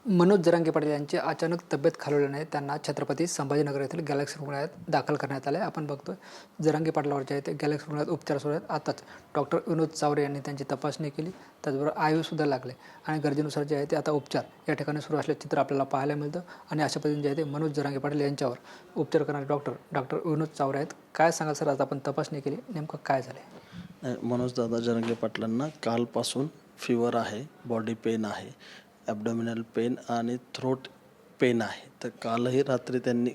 मनोज जरांगे पाटील यांची अचानक तब्येत खालावल्याने त्यांना छत्रपती संभाजीनगर येथील गॅलेक्सी रुग्णालयात दाखल करण्यात आले. आपण बघतोय जरांगे पाटलावर जे आहे ते गॅलेक्सी रुग्णालयात उपचार सुरू आहेत. आताच डॉक्टर विनोद चावरे यांनी त्यांची तपासणी केली, त्याचबरोबर आयव्हीसुद्धा लागले आणि गरजेनुसार जे आहे ते आता उपचार या ठिकाणी सुरू असल्याचे चित्र आपल्याला पाहायला मिळतं. आणि अशा पद्धतीने जे आहे ते मनोज जरांगे पाटील यांच्यावर उपचार करणारे डॉक्टर विनोद चावरे आहेत. काय सांगाल सर, आज आपण तपासणी केली, नेमकं काय झालं? मनोज दादा जरांगे पाटलांना कालपासून फीवर आहे, बॉडी पेन आहे, ॲबडोमिनल पेन आणि थ्रोट पेन आहे. तर कालही रात्री त्यांनी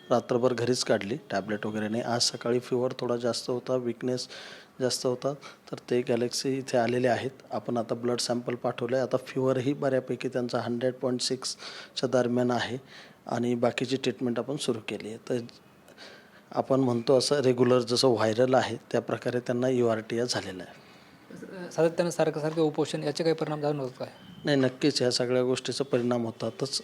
रात्रभर घरीच काढली, टॅबलेट वगैरे नाही. आज सकाळी फीवर थोडा जास्त होता, विकनेस जास्त होता, तर ते गॅलेक्सी इथे आलेले आहेत. आपण आता ब्लड सॅम्पल पाठवलं आहे. आता फीवरही बऱ्यापैकी त्यांचा 100.6च्या दरम्यान आहे आणि बाकीची ट्रीटमेंट आपण सुरू केली आहे. तर आपण म्हणतो असं रेग्युलर जसं व्हायरल आहे त्या प्रकारे त्यांना URTI झालेला आहे. सातत्यानं सारखं उपोषण याचे काही परिणाम जाणवत काय? नाही, नक्कीच ह्या सगळ्या गोष्टीचा परिणाम होतातच.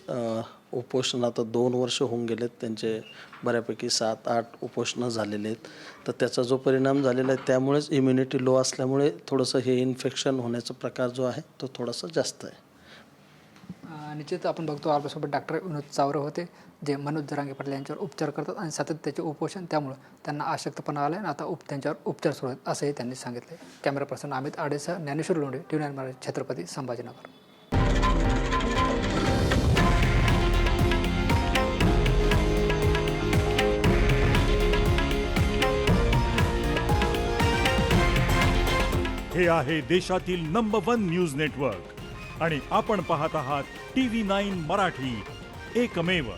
उपोषण आता 2 वर्ष होऊन गेलेत त्यांचे, बऱ्यापैकी 7-8 उपोषणं झालेले आहेत. तर त्याचा जो परिणाम झालेला आहे त्यामुळेच इम्युनिटी लो असल्यामुळे थोडंसं हे इन्फेक्शन होण्याचा प्रकार जो आहे तो थोडासा जास्त आहे. निश्चित आपण बघतो आपल्यासोबत डॉक्टर विनोद चावरे होते, जे मनोज जरांगे पाटील यांच्यावर उपचार करतात आणि सातत्याचे उपोषण त्यामुळे त्यांना अशक्तपणा आला आणि आता त्यांच्यावर उपचार सुरू आहेत असंही त्यांनी सांगितले. कॅमेरा पर्सन अमित आडेसह ज्ञानेश्वर लोंढे, TV9 मराठी, छत्रपती संभाजीनगर. हे आहे देशातील नंबर 1 न्यूज नेटवर्क आणि आपण पाहत आहात TV9 मराठी, एकमेव.